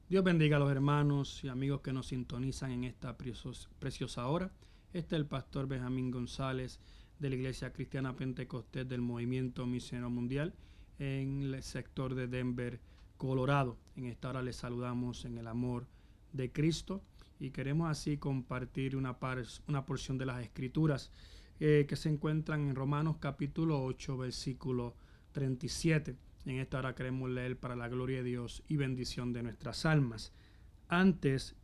Dios bendiga a los hermanos y amigos que nos sintonizan en esta preciosa hora. Este es el pastor Benjamín González de la Iglesia Cristiana Pentecostés del Movimiento Misionero Mundial en el sector de Denver, Colorado. En esta hora les saludamos en el amor de Cristo y queremos así compartir una porción de las Escrituras que se encuentran en Romanos capítulo 8, versículo 37. En esta hora queremos leer para la gloria de Dios y bendición de nuestras almas. Antes,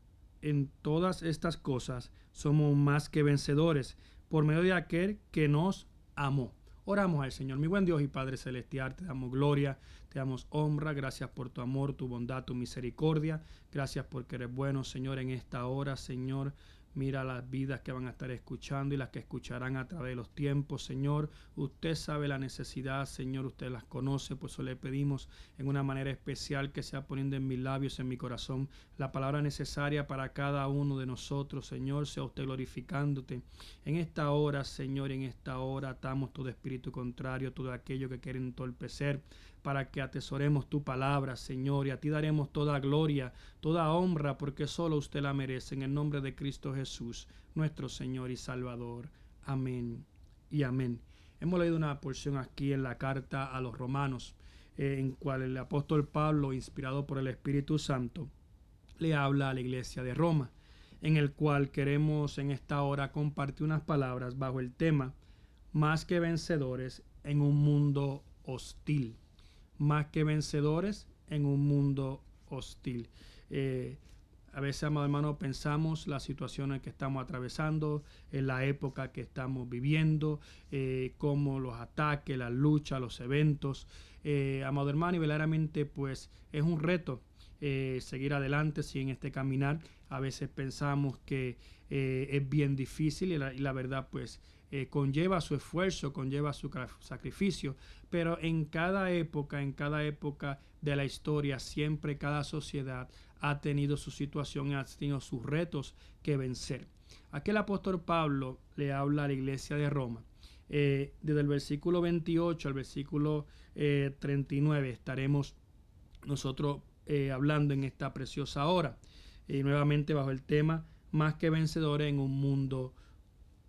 en todas estas cosas, somos más que vencedores por medio de aquel que nos amó. Oramos al Señor. Mi buen Dios y Padre Celestial, te damos gloria, te damos honra. Gracias por tu amor, tu bondad, tu misericordia. Gracias porque eres bueno, Señor, en esta hora, Señor. Mira las vidas que van a estar escuchando y las que escucharán a través de los tiempos, Señor. Usted sabe la necesidad, Señor. Usted las conoce, por eso le pedimos en una manera especial que sea poniendo en mis labios, en mi corazón, la palabra necesaria para cada uno de nosotros, Señor. Sea usted glorificándote. En esta hora, Señor, en esta hora atamos todo espíritu contrario, todo aquello que quiere entorpecer, para que atesoremos tu palabra, Señor, y a ti daremos toda gloria, toda honra, porque solo usted la merece. En el nombre de Cristo Jesús, nuestro Señor y Salvador. Amén y amén. Hemos leído una porción aquí en la carta a los romanos, en cual el apóstol Pablo, inspirado por el Espíritu Santo, le habla a la iglesia de Roma, en el cual queremos en esta hora compartir unas palabras bajo el tema más que vencedores en un mundo hostil. Más que vencedores en un mundo hostil. A veces, amado hermano, pensamos las situaciones que estamos atravesando, en la época que estamos viviendo, como los ataques, las luchas, los eventos. Amado hermano, y verdaderamente pues es un reto seguir adelante en este caminar. A veces pensamos que es bien difícil y la verdad pues conlleva su esfuerzo, conlleva su sacrificio, pero en cada época de la historia, siempre cada sociedad ha tenido su situación, ha tenido sus retos que vencer. Aquí el apóstol Pablo le habla a la iglesia de Roma. Desde el versículo 28 al versículo 39 estaremos nosotros hablando en esta preciosa hora. Y nuevamente bajo el tema más que vencedores en un mundo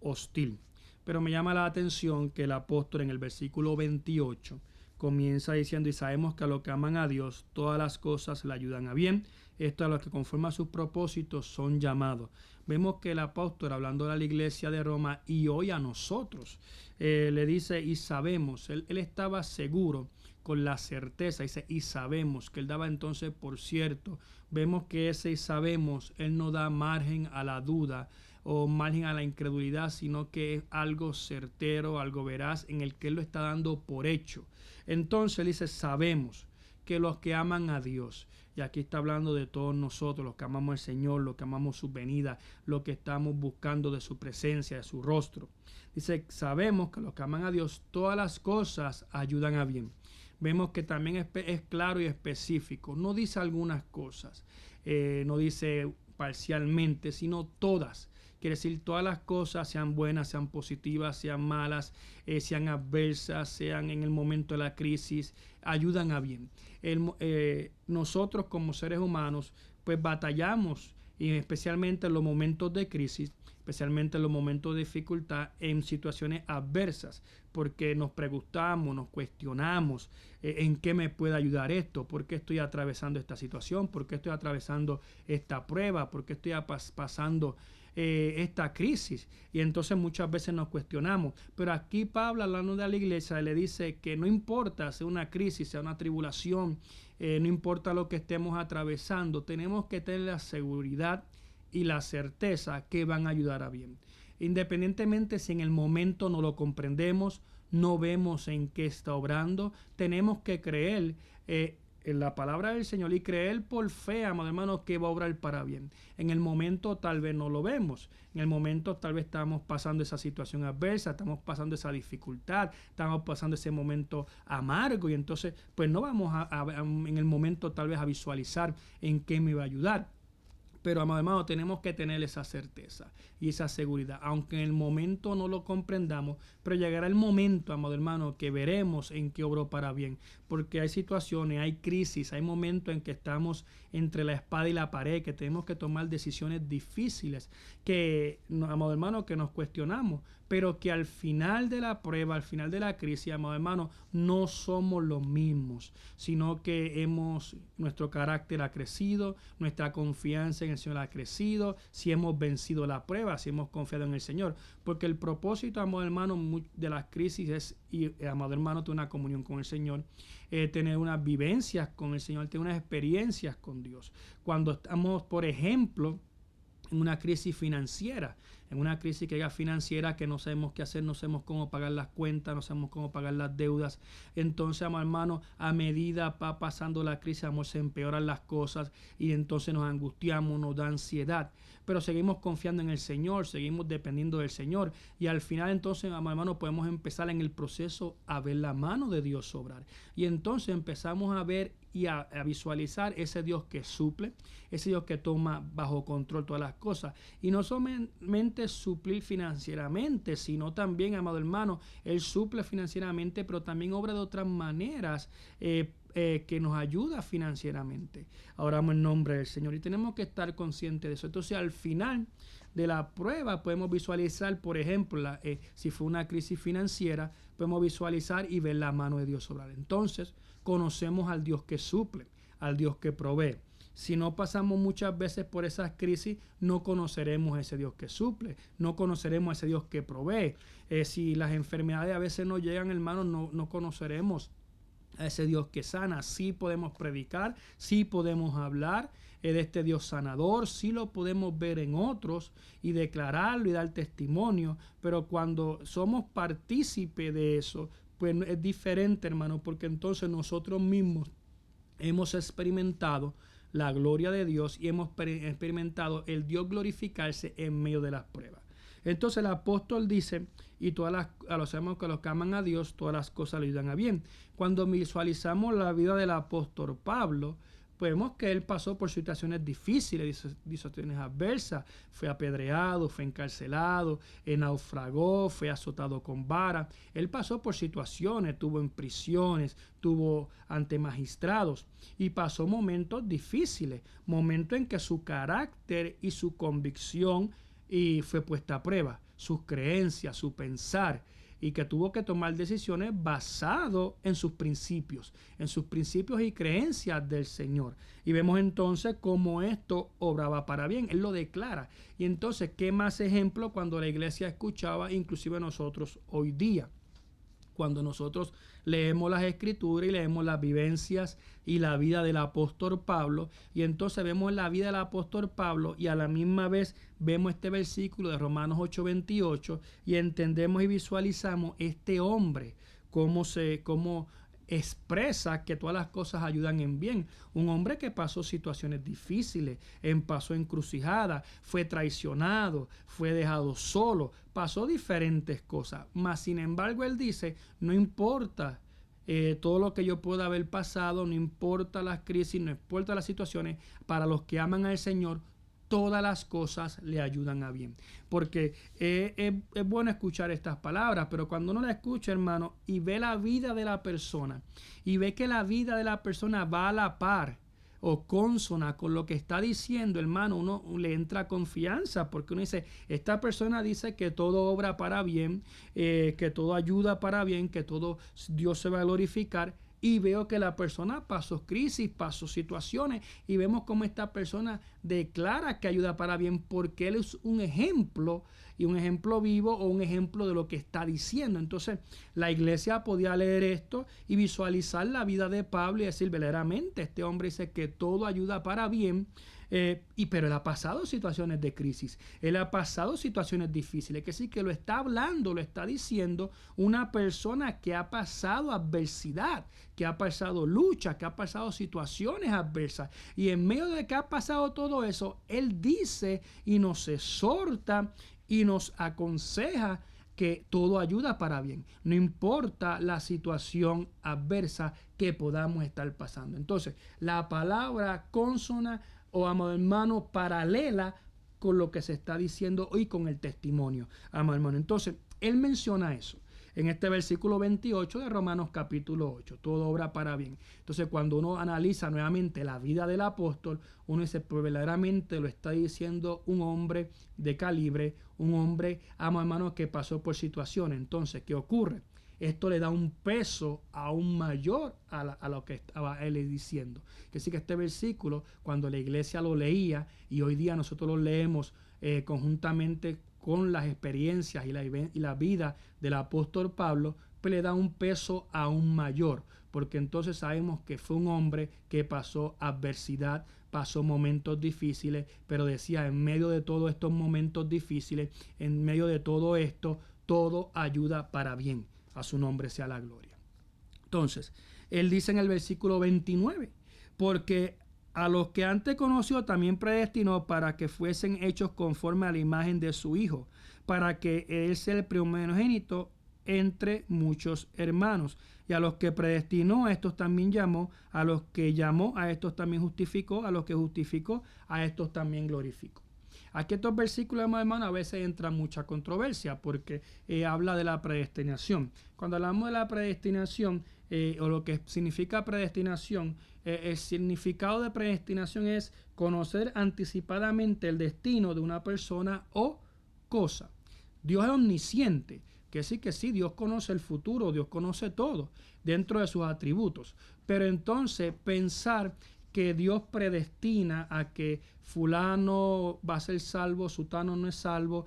hostil. Pero me llama la atención que el apóstol en el versículo 28 comienza diciendo: y sabemos que a los que aman a Dios todas las cosas le ayudan a bien, esto a los que conforme a sus propósitos son llamados. Vemos que el apóstol, hablando a la iglesia de Roma y hoy a nosotros, le dice y sabemos, él estaba seguro, con la certeza, dice y sabemos, que él daba entonces por cierto. Vemos que ese y sabemos, él no da margen a la duda o margen a la incredulidad, sino que es algo certero, algo veraz, en el que él lo está dando por hecho. Entonces él dice sabemos que los que aman a Dios, y aquí está hablando de todos nosotros, los que amamos al Señor, los que amamos su venida, los que estamos buscando de su presencia, de su rostro. Dice, sabemos que los que aman a Dios, todas las cosas ayudan a bien. Vemos que también es claro y específico. No dice algunas cosas, no dice parcialmente, sino todas. Quiere decir, todas las cosas, sean buenas, sean positivas, sean malas, sean adversas, sean en el momento de la crisis, ayudan a bien. Nosotros como seres humanos, pues batallamos, y especialmente en los momentos de crisis, especialmente en los momentos de dificultad, en situaciones adversas, porque nos preguntamos, nos cuestionamos en qué me puede ayudar esto, por qué estoy atravesando esta situación, por qué estoy atravesando esta prueba, por qué estoy pasando esta crisis. Y entonces muchas veces nos cuestionamos, pero aquí Pablo, hablando de la iglesia, le dice que no importa sea una crisis, sea una tribulación, no importa lo que estemos atravesando, tenemos que tener la seguridad y la certeza que van a ayudar a bien. Independientemente si en el momento no lo comprendemos, no vemos en qué está obrando, tenemos que creer en la palabra del Señor y creer por fe, amado hermano, que va a obrar para bien. En el momento tal vez no lo vemos, en el momento tal vez estamos pasando esa situación adversa, estamos pasando esa dificultad, estamos pasando ese momento amargo, y entonces pues no vamos en el momento tal vez a visualizar en qué me va a ayudar. Pero, amado hermano, tenemos que tener esa certeza y esa seguridad, aunque en el momento no lo comprendamos, pero llegará el momento, amado hermano, que veremos en qué obró para bien, porque hay situaciones, hay crisis, hay momentos en que estamos entre la espada y la pared, que tenemos que tomar decisiones difíciles, que, amado hermano, que nos cuestionamos, pero que al final de la prueba, al final de la crisis, amado hermano, no somos los mismos, sino que nuestro carácter ha crecido, nuestra confianza en el Señor ha crecido, si hemos vencido la prueba, si hemos confiado en el Señor, porque el propósito, amado hermano, de las crisis es, amado hermano, tener una comunión con el Señor, tener unas vivencias con el Señor, tener unas experiencias con Dios. Cuando estamos, por ejemplo, en una crisis financiera, en una crisis financiera que no sabemos qué hacer, no sabemos cómo pagar las cuentas, no sabemos cómo pagar las deudas. Entonces, amado hermano, a medida va pasando la crisis, amor, se empeoran las cosas y entonces nos angustiamos, nos da ansiedad. Pero seguimos confiando en el Señor, seguimos dependiendo del Señor y al final entonces, amado hermano, podemos empezar en el proceso a ver la mano de Dios obrar. Y entonces empezamos a ver y a visualizar ese Dios que suple, ese Dios que toma bajo control todas las cosas. Y no solamente suplir financieramente, sino también, amado hermano, Él suple financieramente, pero también obra de otras maneras que nos ayuda financieramente. Oramos en nombre del Señor y tenemos que estar conscientes de eso. Entonces, al final de la prueba podemos visualizar, por ejemplo, si fue una crisis financiera, podemos visualizar y ver la mano de Dios obrar. Entonces, conocemos al Dios que suple, al Dios que provee. Si no pasamos muchas veces por esas crisis, no conoceremos a ese Dios que suple, no conoceremos a ese Dios que provee. Si las enfermedades a veces no llegan, hermanos, no conoceremos a ese Dios que sana. Sí podemos predicar, sí podemos hablar de este Dios sanador, sí lo podemos ver en otros y declararlo y dar testimonio, pero cuando somos partícipes de eso, pues es diferente, hermano, porque entonces nosotros mismos hemos experimentado la gloria de Dios y hemos experimentado el Dios glorificarse en medio de las pruebas. Entonces el apóstol dice, y a los que aman a Dios, todas las cosas le ayudan a bien. Cuando visualizamos la vida del apóstol Pablo, vemos que él pasó por situaciones difíciles, situaciones adversas, fue apedreado, fue encarcelado, naufragó, fue azotado con vara. Él pasó por situaciones, estuvo en prisiones, estuvo ante magistrados y pasó momentos difíciles, momentos en que su carácter y su convicción fue puesta a prueba, sus creencias, su pensar, y que tuvo que tomar decisiones basadas en sus principios y creencias del Señor. Y vemos entonces cómo esto obraba para bien. Él lo declara. Y entonces, ¿qué más ejemplo cuando la iglesia escuchaba, inclusive nosotros hoy día? Cuando nosotros leemos las escrituras y leemos las vivencias y la vida del apóstol Pablo, y entonces vemos la vida del apóstol Pablo y a la misma vez vemos este versículo de Romanos 8:28 y entendemos y visualizamos este hombre, cómo expresa que todas las cosas ayudan en bien. Un hombre que pasó situaciones difíciles, pasó encrucijada, fue traicionado, fue dejado solo, pasó diferentes cosas. Mas sin embargo él dice, no importa todo lo que yo pueda haber pasado, no importa las crisis, no importa las situaciones, para los que aman al Señor, todas las cosas le ayudan a bien. Porque es bueno escuchar estas palabras, pero cuando uno la escucha, hermano, y ve la vida de la persona, y ve que la vida de la persona va a la par o consona con lo que está diciendo, hermano, uno le entra confianza, porque uno dice, esta persona dice que todo obra para bien, que todo ayuda para bien, que todo Dios se va a glorificar. Y veo que la persona pasó crisis, pasó situaciones y vemos cómo esta persona declara que ayuda para bien porque él es un ejemplo y un ejemplo vivo o un ejemplo de lo que está diciendo. Entonces la iglesia podía leer esto y visualizar la vida de Pablo y decir verdaderamente este hombre dice que todo ayuda para bien. Pero él ha pasado situaciones de crisis, él ha pasado situaciones difíciles, que sí que lo está hablando, lo está diciendo una persona que ha pasado adversidad, que ha pasado lucha, que ha pasado situaciones adversas. Y en medio de que ha pasado todo eso, él dice y nos exhorta y nos aconseja que todo ayuda para bien, no importa la situación adversa que podamos estar pasando. Entonces, la palabra consona o, amado hermano, paralela con lo que se está diciendo hoy con el testimonio, amado hermano. Entonces, él menciona eso en este versículo 28 de Romanos capítulo 8, todo obra para bien. Entonces, cuando uno analiza nuevamente la vida del apóstol, uno dice, pues verdaderamente lo está diciendo un hombre de calibre, un hombre, amado hermano, que pasó por situaciones. Entonces, ¿qué ocurre? Esto le da un peso aún mayor a lo que estaba él diciendo. Que sí que este versículo, cuando la iglesia lo leía, y hoy día nosotros lo leemos conjuntamente con las experiencias y la vida del apóstol Pablo, pues le da un peso aún mayor, porque entonces sabemos que fue un hombre que pasó adversidad, pasó momentos difíciles, pero decía, en medio de todos estos momentos difíciles, en medio de todo esto, todo ayuda para bien. A su nombre sea la gloria. Entonces, él dice en el versículo 29, porque a los que antes conoció también predestinó para que fuesen hechos conforme a la imagen de su Hijo, para que él sea el primogénito entre muchos hermanos. Y a los que predestinó, a estos también llamó, a los que llamó, a estos también justificó, a los que justificó, a estos también glorificó. Aquí estos versículos, hermano, a veces entra mucha controversia porque habla de la predestinación. Cuando hablamos de la predestinación, o lo que significa predestinación, el significado de predestinación es conocer anticipadamente el destino de una persona o cosa. Dios es omnisciente, que sí, Dios conoce el futuro, Dios conoce todo dentro de sus atributos. Pero entonces pensar que Dios predestina a que fulano va a ser salvo, sutano no es salvo,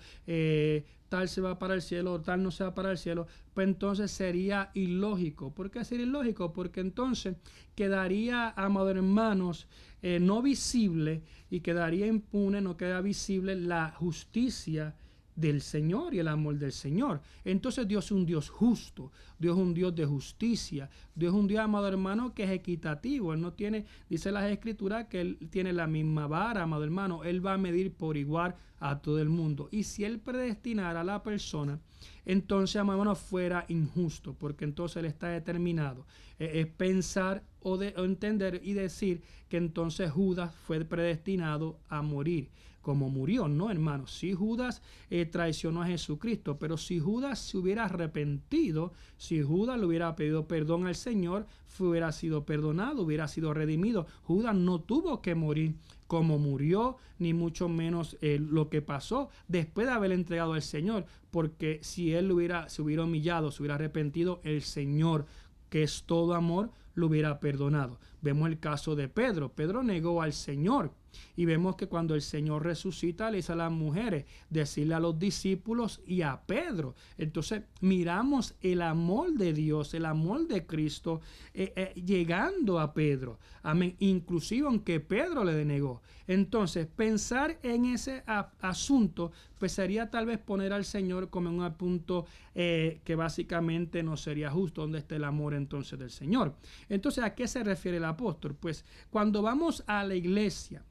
tal se va para el cielo, tal no se va para el cielo, pues entonces sería ilógico. ¿Por qué sería ilógico? Porque entonces quedaría, amados hermanos, no visible, y quedaría impune, no queda visible la justicia del Señor y el amor del Señor. Entonces Dios es un Dios justo, Dios es un Dios de justicia, Dios es un Dios, amado hermano, que es equitativo. Él no tiene, dice las Escrituras, que Él tiene la misma vara, amado hermano. Él va a medir por igual a todo el mundo. Y si Él predestinara a la persona, entonces, amado hermano, fuera injusto, porque entonces Él está determinado. Es pensar o entender y decir que entonces Judas fue predestinado a morir como murió. No, hermano, si Judas traicionó a Jesucristo, pero si Judas se hubiera arrepentido, si Judas le hubiera pedido perdón al Señor, hubiera sido perdonado, hubiera sido redimido. Judas no tuvo que morir como murió, ni mucho menos lo que pasó después de haber entregado al Señor, porque si él se hubiera humillado, se hubiera arrepentido, el Señor, que es todo amor, lo hubiera perdonado. Vemos el caso de Pedro. Pedro negó al Señor. Y vemos que cuando el Señor resucita, le dice a las mujeres, decirle a los discípulos y a Pedro. Entonces miramos el amor de Dios, el amor de Cristo llegando a Pedro. Amén. Inclusive aunque Pedro le denegó. Entonces pensar en ese asunto pues sería tal vez poner al Señor como en un punto que básicamente no sería justo. ¿Dónde está el amor entonces del Señor? Entonces, ¿a qué se refiere el apóstol? Pues cuando vamos a la iglesia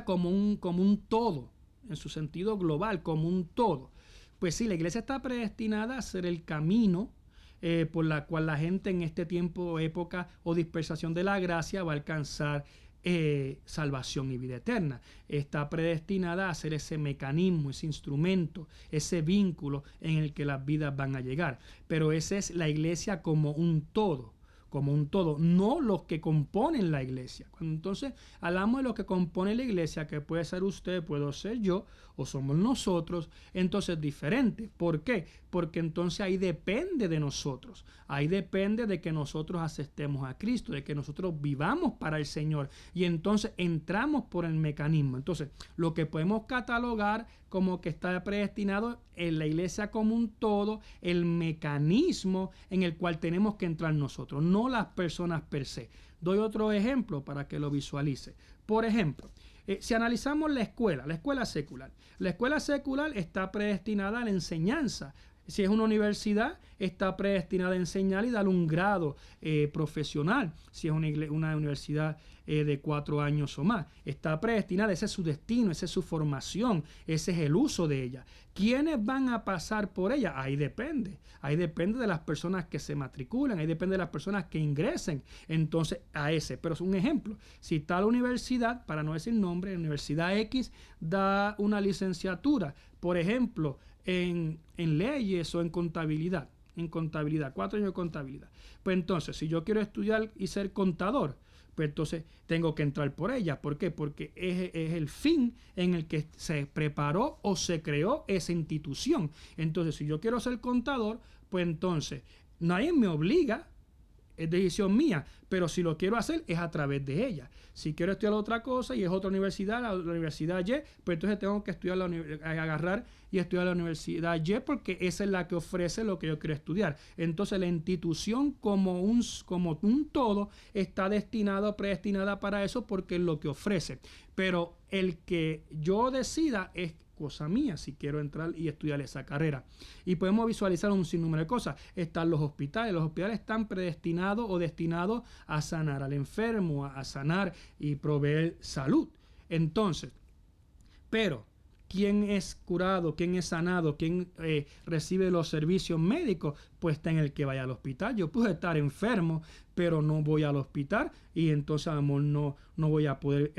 como un todo, en su sentido global, como un todo, pues sí, la iglesia está predestinada a ser el camino por la cual la gente en este tiempo, época o dispersación de la gracia va a alcanzar salvación y vida eterna. Está predestinada a ser ese mecanismo, ese instrumento, ese vínculo en el que las vidas van a llegar. Pero esa es la iglesia como un todo, no los que componen la iglesia. Cuando entonces hablamos de lo que compone la iglesia, que puede ser usted, puedo ser yo, o somos nosotros, entonces es diferente. ¿Por qué? Porque entonces ahí depende de nosotros, ahí depende de que nosotros aceptemos a Cristo, de que nosotros vivamos para el Señor, y entonces entramos por el mecanismo. Entonces, lo que podemos catalogar como que está predestinado en la iglesia como un todo, el mecanismo en el cual tenemos que entrar nosotros, no las personas per se. Doy otro ejemplo para que lo visualice. Por ejemplo, si analizamos la escuela secular está predestinada a la enseñanza. Si es una universidad, está predestinada a enseñar y dar un grado profesional. Si es una universidad de 4 años o más, está predestinada, ese es su destino, esa es su formación, ese es el uso de ella. ¿Quiénes van a pasar por ella? Ahí depende de las personas que se matriculan, ahí depende de las personas que ingresen entonces a ese. Pero es un ejemplo, si tal universidad, para no decir nombre, Universidad X da una licenciatura, por ejemplo, en leyes o en contabilidad, 4 años de contabilidad. Pues entonces, si yo quiero estudiar y ser contador, pues entonces tengo que entrar por ella. ¿Por qué? Porque es el fin en el que se preparó o se creó esa institución. Entonces, si yo quiero ser contador, pues entonces nadie me obliga, es decisión mía, pero si lo quiero hacer es a través de ella. Si quiero estudiar otra cosa y es otra universidad, la universidad Y, pues entonces tengo que estudiar agarrar y estudiar la universidad Y, porque esa es la que ofrece lo que yo quiero estudiar. Entonces la institución como un todo está predestinada para eso, porque es lo que ofrece. Pero el que yo decida es cosa mía si quiero entrar y estudiar esa carrera. Y podemos visualizar un sinnúmero de cosas. Están los hospitales están predestinados o destinados a sanar al enfermo, a sanar y proveer salud. Entonces, pero ¿quién es curado? ¿Quién es sanado? ¿Quién recibe los servicios médicos? Pues está en el que vaya al hospital. Yo puedo estar enfermo, pero no voy al hospital y entonces a lo mejor no voy a poder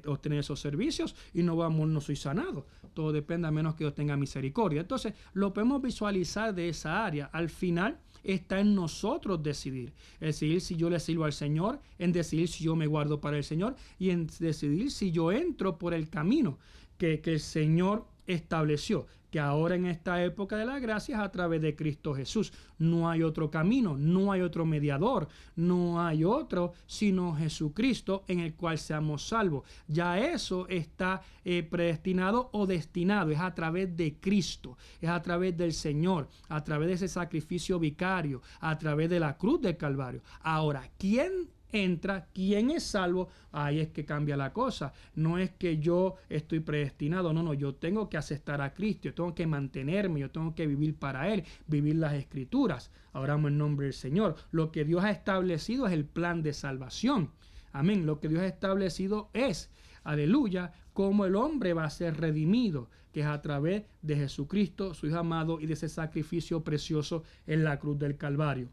obtener esos servicios y no soy sanado. Todo depende, a menos que Dios tenga misericordia. Entonces lo podemos visualizar de esa área. Al final está en nosotros decidir si yo le sirvo al Señor, en decidir si yo me guardo para el Señor y en decidir si yo entro por el camino que el Señor estableció, que ahora en esta época de la gracia es a través de Cristo Jesús. No hay otro camino, no hay otro mediador, no hay otro sino Jesucristo en el cual seamos salvos. Ya eso está predestinado o destinado, es a través de Cristo, es a través del Señor, a través de ese sacrificio vicario, a través de la cruz del Calvario. Ahora, ¿quién entra? ¿Quién es salvo? Ahí es que cambia la cosa. No es que yo estoy predestinado, no, yo tengo que aceptar a Cristo, yo tengo que mantenerme, yo tengo que vivir para Él, vivir las Escrituras. Oramos en nombre del Señor. Lo que Dios ha establecido es el plan de salvación. Amén. Lo que Dios ha establecido es, aleluya, cómo el hombre va a ser redimido, que es a través de Jesucristo, su Hijo amado, y de ese sacrificio precioso en la cruz del Calvario.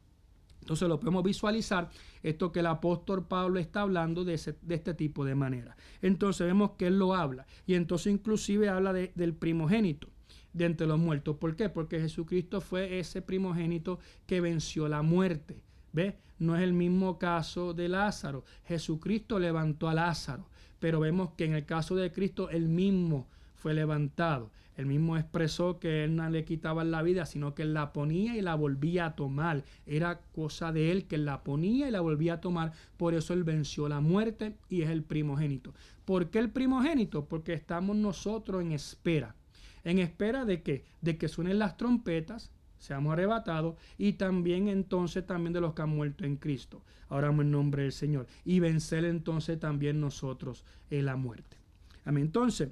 Entonces lo podemos visualizar, esto que el apóstol Pablo está hablando de este tipo de manera. Entonces vemos que él lo habla. Y entonces inclusive habla del primogénito de entre los muertos. ¿Por qué? Porque Jesucristo fue ese primogénito que venció la muerte. ¿Ve? No es el mismo caso de Lázaro. Jesucristo levantó a Lázaro. Pero vemos que en el caso de Cristo, él mismo fue levantado. Él mismo expresó que él no le quitaba la vida, sino que él la ponía y la volvía a tomar. Era cosa de él que él la ponía y la volvía a tomar. Por eso él venció la muerte y es el primogénito. ¿Por qué el primogénito? Porque estamos nosotros en espera. ¿En espera de qué? De que suenen las trompetas, seamos arrebatados, y también entonces también de los que han muerto en Cristo. Oramos en nombre del Señor. Y vencer entonces también nosotros en la muerte. Amén. Entonces,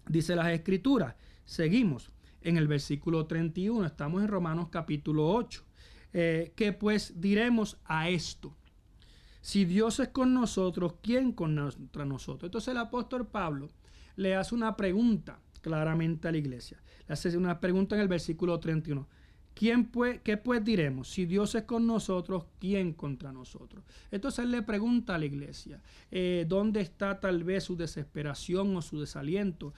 dice las Escrituras, seguimos en el versículo 31, estamos en Romanos capítulo 8. ¿Qué pues diremos a esto? Si Dios es con nosotros, ¿quién contra nosotros? Entonces el apóstol Pablo le hace una pregunta claramente a la iglesia. Le hace una pregunta en el versículo 31. ¿Qué pues diremos? Si Dios es con nosotros, ¿quién contra nosotros? Entonces él le pregunta a la iglesia, ¿dónde está tal vez su desesperación o su desaliento?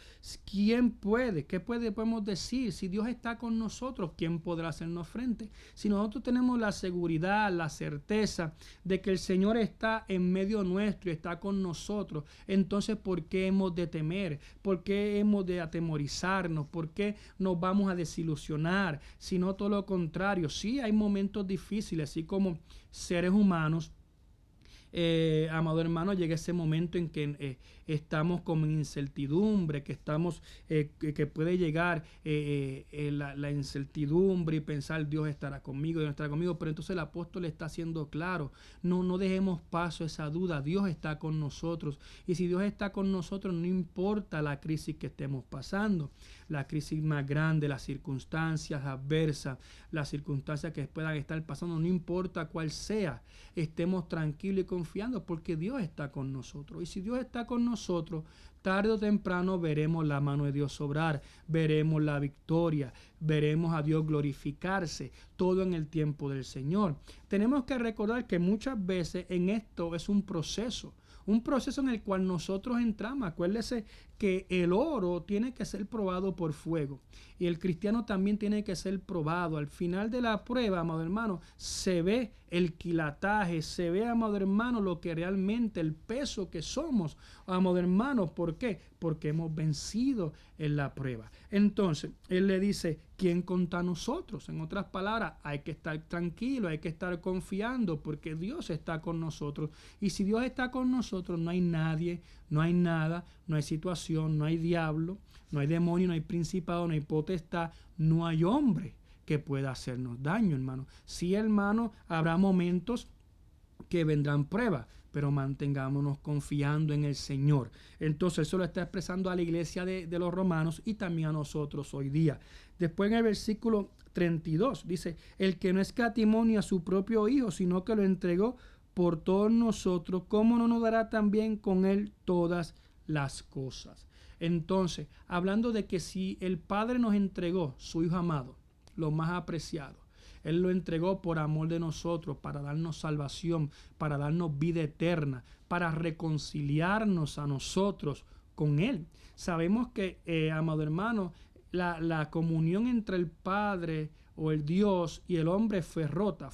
¿Quién puede? ¿Qué podemos decir? Si Dios está con nosotros, ¿quién podrá hacernos frente? Si nosotros tenemos la seguridad, la certeza de que el Señor está en medio nuestro y está con nosotros, entonces ¿por qué hemos de temer? ¿Por qué hemos de atemorizarnos? ¿Por qué nos vamos a desilusionar? Si no, todo lo contrario. Sí, hay momentos difíciles, así como seres humanos, amado hermano, llega ese momento en que estamos como en incertidumbre, que puede llegar la incertidumbre y pensar Dios estará conmigo, Dios no estará conmigo, pero entonces el apóstol está haciendo claro, no dejemos paso a esa duda, Dios está con nosotros, y si Dios está con nosotros no importa la crisis que estemos pasando, la crisis más grande, las circunstancias adversas, las circunstancias que puedan estar pasando, no importa cuál sea, estemos tranquilos y confiando porque Dios está con nosotros. Y si Dios está con nosotros, tarde o temprano veremos la mano de Dios obrar, veremos la victoria, veremos a Dios glorificarse, todo en el tiempo del Señor. Tenemos que recordar que muchas veces en esto es un proceso en el cual nosotros entramos. Acuérdese que el oro tiene que ser probado por fuego y el cristiano también tiene que ser probado. Al final de la prueba, amado hermano, se ve el quilataje, se ve, amado hermano, lo que realmente, el peso que somos, amado hermano. ¿Por qué? Porque hemos vencido en la prueba. Entonces, él le dice, ¿quién contra nosotros? En otras palabras, hay que estar tranquilo, hay que estar confiando porque Dios está con nosotros. Y si Dios está con nosotros, no hay nadie, no hay nada, no hay situación, no hay diablo, no hay demonio, no hay principado, no hay potestad, no hay hombre que pueda hacernos daño, hermano. Sí, hermano, habrá momentos que vendrán pruebas, pero mantengámonos confiando en el Señor. Entonces eso lo está expresando a la iglesia de los romanos y también a nosotros hoy día. Después en el versículo 32 dice, el que no escatimó ni a su propio hijo, sino que lo entregó por todos nosotros, ¿cómo no nos dará también con él todas las cosas? Entonces, hablando de que si el Padre nos entregó su Hijo amado, lo más apreciado, Él lo entregó por amor de nosotros, para darnos salvación, para darnos vida eterna, para reconciliarnos a nosotros con Él. Sabemos que, amado hermano, la comunión entre el Padre o el Dios y el hombre fue rota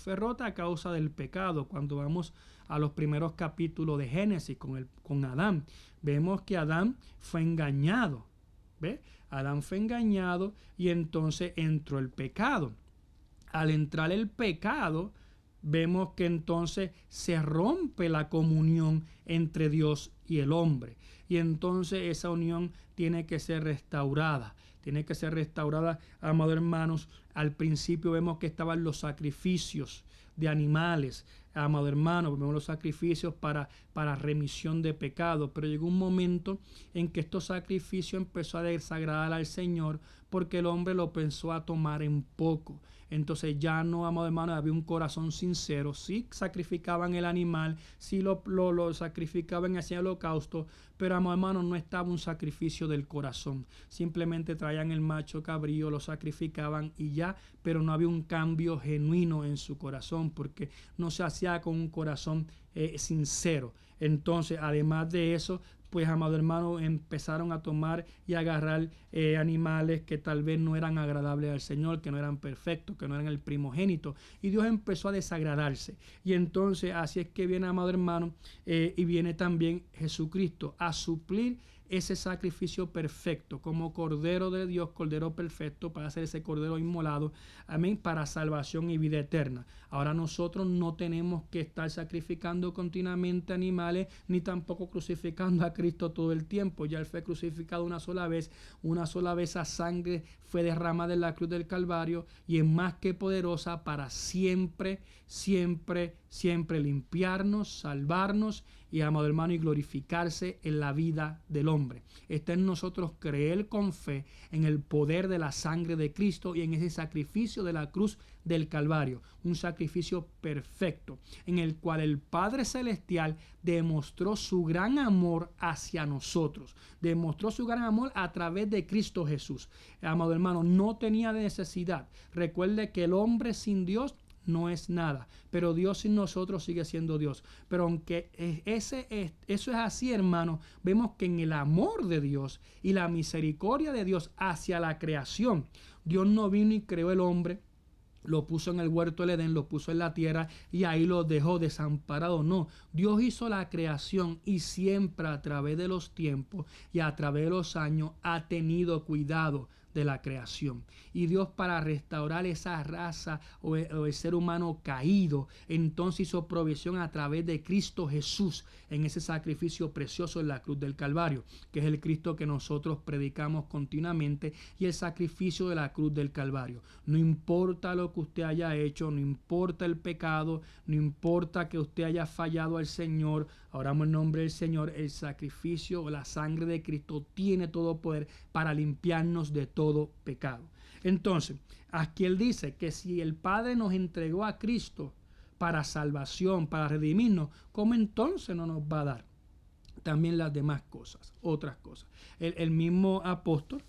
a causa del pecado. Cuando vamos a los primeros capítulos de Génesis con Adán, vemos que Adán fue engañado. ¿Ve? Adán fue engañado y entonces entró el pecado. Al entrar el pecado, vemos que entonces se rompe la comunión entre Dios y el hombre. Y entonces esa unión tiene que ser restaurada. Tiene que ser restaurada, amados hermanos. Al principio vemos que estaban los sacrificios de animales, amado hermano, vemos los sacrificios para remisión de pecado, pero llegó un momento en que estos sacrificios empezó a desagradar al Señor porque el hombre lo pensó a tomar en poco. Entonces ya no, amado hermano, había un corazón sincero. Sí sacrificaban el animal, sí lo sacrificaban y hacían holocausto, pero, amado hermano, no estaba un sacrificio del corazón. Simplemente traían el macho cabrío, lo sacrificaban y ya, pero no había un cambio genuino en su corazón porque no se hacía con un corazón sincero. Entonces, además de eso, pues, amado hermano, empezaron a tomar y agarrar animales que tal vez no eran agradables al Señor, que no eran perfectos, que no eran el primogénito. Y Dios empezó a desagradarse. Y entonces así es que viene, amado hermano, y viene también Jesucristo a suplir ese sacrificio perfecto como Cordero de Dios, Cordero perfecto, para hacer ese Cordero inmolado, amén, para salvación y vida eterna. Ahora nosotros no tenemos que estar sacrificando continuamente animales, ni tampoco crucificando a Cristo todo el tiempo. Ya Él fue crucificado una sola vez esa sangre fue derramada en la cruz del Calvario y es más que poderosa para siempre, siempre, siempre limpiarnos, salvarnos y, amado hermano, y glorificarse en la vida del hombre. Está en nosotros creer con fe en el poder de la sangre de Cristo y en ese sacrificio de la cruz del Calvario, un sacrificio perfecto en el cual el Padre Celestial demostró su gran amor hacia nosotros, demostró su gran amor a través de Cristo Jesús. Amado hermano, no tenía necesidad. Recuerde que el hombre sin Dios no es nada, pero Dios sin nosotros sigue siendo Dios. Pero aunque eso es así, hermano, vemos que en el amor de Dios y la misericordia de Dios hacia la creación, Dios no vino y creó el hombre, lo puso en el huerto del Edén, lo puso en la tierra y ahí lo dejó desamparado. No, Dios hizo la creación y siempre a través de los tiempos y a través de los años ha tenido cuidado de la creación. Y Dios, para restaurar esa raza o el ser humano caído, entonces hizo provisión a través de Cristo Jesús en ese sacrificio precioso en la cruz del Calvario, que es el Cristo que nosotros predicamos continuamente, y el sacrificio de la cruz del Calvario. No importa lo que usted haya hecho, no importa el pecado, no importa que usted haya fallado al Señor, oramos en nombre del Señor, el sacrificio o la sangre de Cristo tiene todo poder para limpiarnos de todo pecado. Entonces, aquí él dice que si el Padre nos entregó a Cristo para salvación, para redimirnos, ¿cómo entonces no nos va a dar también las demás cosas, otras cosas? El mismo apóstol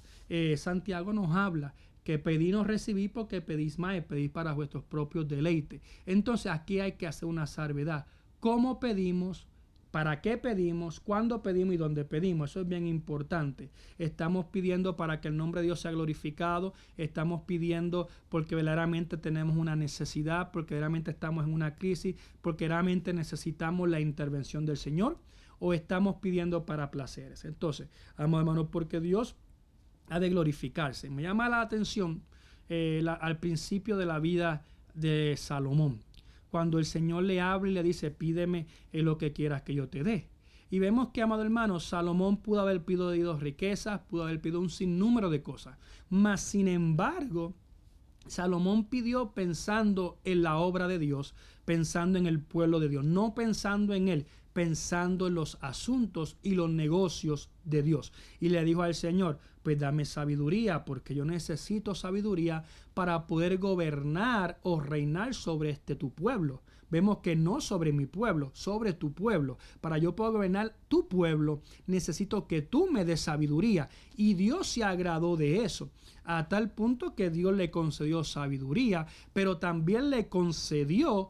Santiago nos habla que pedí no recibí porque pedís más y pedís para vuestros propios deleites. Entonces aquí hay que hacer una salvedad. ¿Cómo pedimos? ¿Para qué pedimos? ¿Cuándo pedimos y dónde pedimos? Eso es bien importante. Estamos pidiendo para que el nombre de Dios sea glorificado. Estamos pidiendo porque verdaderamente tenemos una necesidad, porque verdaderamente estamos en una crisis, porque verdaderamente necesitamos la intervención del Señor, o estamos pidiendo para placeres. Entonces, amados hermanos, porque Dios ha de glorificarse. Me llama la atención al principio de la vida de Salomón, cuando el Señor le habla y le dice, pídeme lo que quieras que yo te dé. Y vemos que, amado hermano, Salomón pudo haber pedido riquezas, pudo haber pedido un sinnúmero de cosas. Mas, sin embargo, Salomón pidió pensando en la obra de Dios, pensando en el pueblo de Dios, no pensando en él, pensando en los asuntos y los negocios de Dios. Y le dijo al Señor, pues dame sabiduría, porque yo necesito sabiduría para poder gobernar o reinar sobre tu pueblo. Vemos que no sobre mi pueblo, sobre tu pueblo. Para yo poder gobernar tu pueblo, necesito que tú me des sabiduría. Y Dios se agradó de eso, a tal punto que Dios le concedió sabiduría, pero también le concedió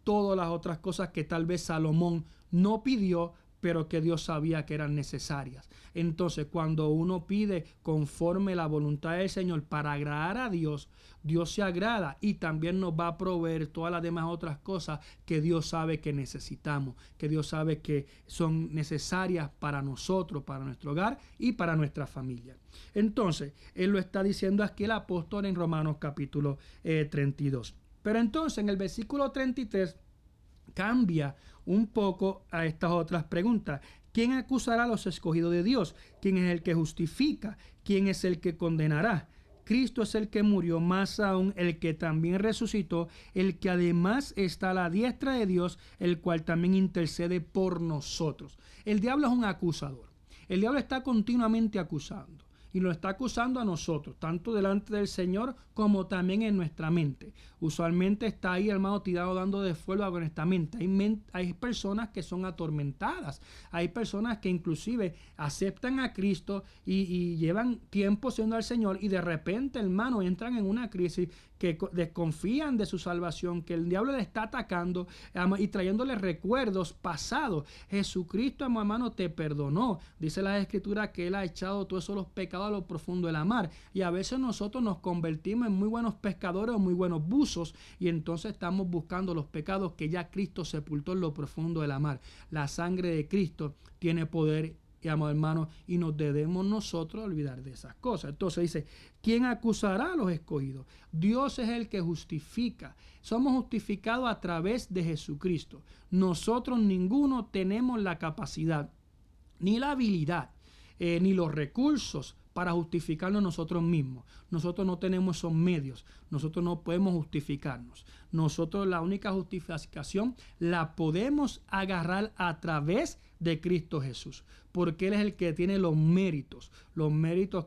todas las otras cosas que tal vez Salomón no pidió, pero que Dios sabía que eran necesarias. Entonces, cuando uno pide conforme la voluntad del Señor para agradar a Dios, Dios se agrada y también nos va a proveer todas las demás otras cosas que Dios sabe que necesitamos, que Dios sabe que son necesarias para nosotros, para nuestro hogar y para nuestra familia. Entonces, él lo está diciendo aquí el apóstol en Romanos capítulo 32. Pero entonces, en el versículo 33, cambia un poco a estas otras preguntas. ¿Quién acusará a los escogidos de Dios? ¿Quién es el que justifica? ¿Quién es el que condenará? Cristo es el que murió, más aún el que también resucitó, el que además está a la diestra de Dios, el cual también intercede por nosotros. El diablo es un acusador. El diablo está continuamente acusando. Y lo está acusando a nosotros, tanto delante del Señor como también en nuestra mente. Usualmente está ahí, hermano, tirado dando de fuego a nuestra mente. Hay personas que son atormentadas. Hay personas que inclusive aceptan a Cristo y llevan tiempo siendo al Señor y de repente, hermano, entran en una crisis que desconfían de su salvación, que el diablo le está atacando y trayéndole recuerdos pasados. Jesucristo, hermano, te perdonó. Dice la Escritura que Él ha echado todos esos los pecados a lo profundo de la mar. Y a veces nosotros nos convertimos en muy buenos pescadores o muy buenos buzos y entonces estamos buscando los pecados que ya Cristo sepultó en lo profundo de la mar. La sangre de Cristo tiene poder, amado hermano, y nos debemos nosotros olvidar de esas cosas. Entonces dice, ¿quién acusará a los escogidos? Dios es el que justifica. Somos justificados a través de Jesucristo. Nosotros ninguno tenemos la capacidad, ni la habilidad, ni los recursos para justificarnos nosotros mismos. Nosotros no tenemos esos medios. Nosotros no podemos justificarnos. Nosotros la única justificación la podemos agarrar a través de Cristo Jesús, porque Él es el que tiene los méritos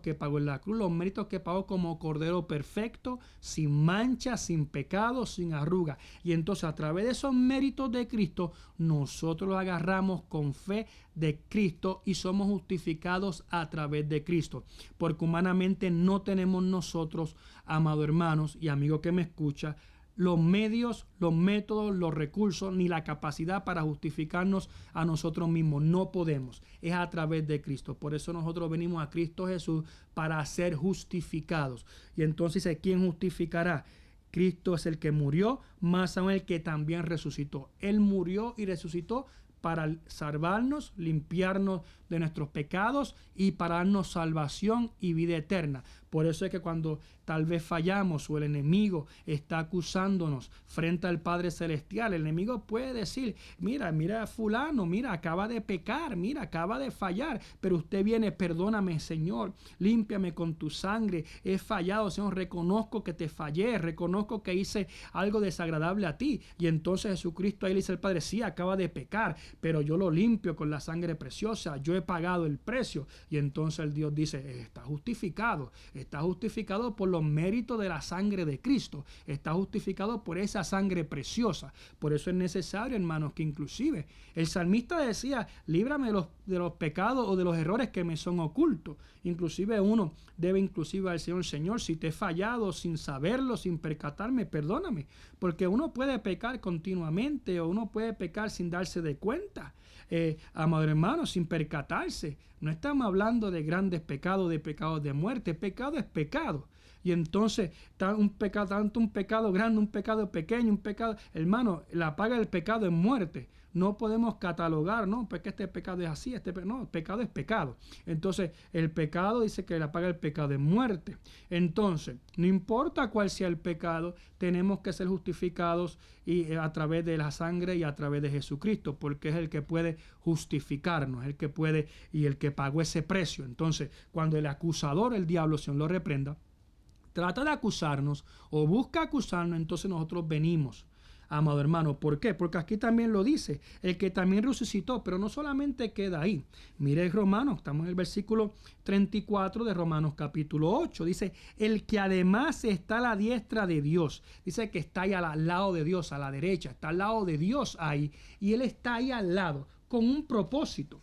que pagó en la cruz, los méritos que pagó como Cordero perfecto, sin mancha, sin pecado, sin arruga. Y entonces a través de esos méritos de Cristo, nosotros los agarramos con fe de Cristo y somos justificados a través de Cristo, porque humanamente no tenemos nosotros, amados hermanos y amigos que me escucha, los medios, los métodos, los recursos, ni la capacidad para justificarnos a nosotros mismos. No podemos. Es a través de Cristo. Por eso nosotros venimos a Cristo Jesús para ser justificados. Y entonces, ¿quién justificará? Cristo es el que murió, más aún el que también resucitó. Él murió y resucitó para salvarnos, limpiarnos de nuestros pecados y para darnos salvación y vida eterna. Por eso es que cuando tal vez fallamos o el enemigo está acusándonos frente al Padre Celestial, el enemigo puede decir, mira a fulano, mira, acaba de pecar, mira, acaba de fallar, pero usted viene, perdóname, Señor, límpiame con tu sangre, he fallado, Señor, reconozco que te fallé, reconozco que hice algo desagradable a ti. Y entonces Jesucristo ahí le dice al Padre, sí, acaba de pecar, pero yo lo limpio con la sangre preciosa, yo he pagado el precio. Y entonces el Dios dice, está justificado por los méritos de la sangre de Cristo, está justificado por esa sangre preciosa. Por eso es necesario, hermanos, que inclusive el salmista decía, líbrame de los pecados o de los errores que me son ocultos. Inclusive uno debe inclusive al Señor, si te he fallado sin saberlo, sin percatarme, perdóname, porque uno puede pecar continuamente o uno puede pecar sin darse de cuenta, amado hermano, sin percatarse. No estamos hablando de grandes pecados, de pecados de muerte. Pecado es pecado. Y entonces, tanto un pecado grande, un pecado pequeño, un pecado, hermano, la paga del pecado es muerte. No podemos catalogar, no, porque este pecado es así, no, el pecado es pecado. Entonces, el pecado dice que la paga el pecado es muerte. Entonces, no importa cuál sea el pecado, tenemos que ser justificados a través de la sangre y a través de Jesucristo, porque es el que puede justificarnos, el que puede y el que pagó ese precio. Entonces, cuando el acusador, el diablo, Señor lo reprenda, trata de acusarnos o busca acusarnos, entonces nosotros venimos, amado hermano. ¿Por qué? Porque aquí también lo dice, el que también resucitó, pero no solamente queda ahí. Mire Romanos, estamos en el versículo 34 de Romanos capítulo 8, dice, el que además está a la diestra de Dios, dice que está ahí al lado de Dios, a la derecha, está al lado de Dios ahí, y él está ahí al lado, con un propósito.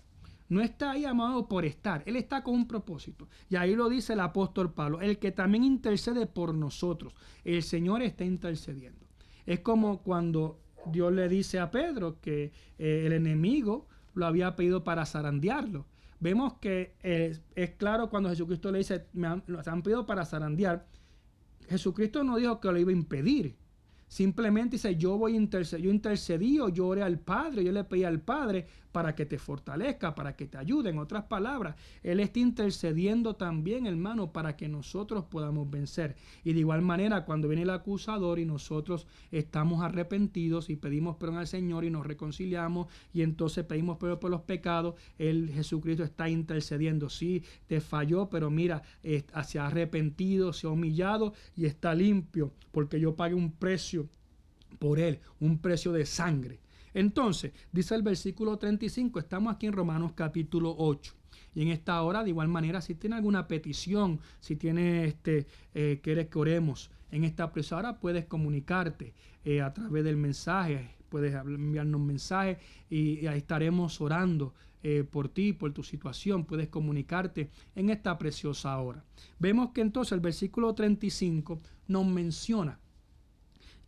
No está ahí, amado, por estar. Él está con un propósito. Y ahí lo dice el apóstol Pablo, el que también intercede por nosotros. El Señor está intercediendo. Es como cuando Dios le dice a Pedro que el enemigo lo había pedido para zarandearlo. Vemos que es claro cuando Jesucristo le dice, se han pedido para zarandear. Jesucristo no dijo que lo iba a impedir. Simplemente dice, yo intercedí o yo oré al Padre, yo le pedí al Padre para que te fortalezca, para que te ayude. En otras palabras, Él está intercediendo también, hermano, para que nosotros podamos vencer. Y de igual manera, cuando viene el acusador y nosotros estamos arrepentidos y pedimos perdón al Señor y nos reconciliamos y entonces pedimos perdón por los pecados, Jesucristo está intercediendo. Sí, te falló, pero mira, se ha arrepentido, se ha humillado y está limpio, porque yo pagué un precio por él, un precio de sangre. Entonces, dice el versículo 35, estamos aquí en Romanos capítulo 8. Y en esta hora, de igual manera, si tiene alguna petición, si tiene quieres que oremos en esta presa, ahora puedes comunicarte a través del mensaje, puedes enviarnos un mensaje y ahí estaremos orando por ti, por tu situación. Puedes comunicarte en esta preciosa hora. Vemos que entonces el versículo 35 nos menciona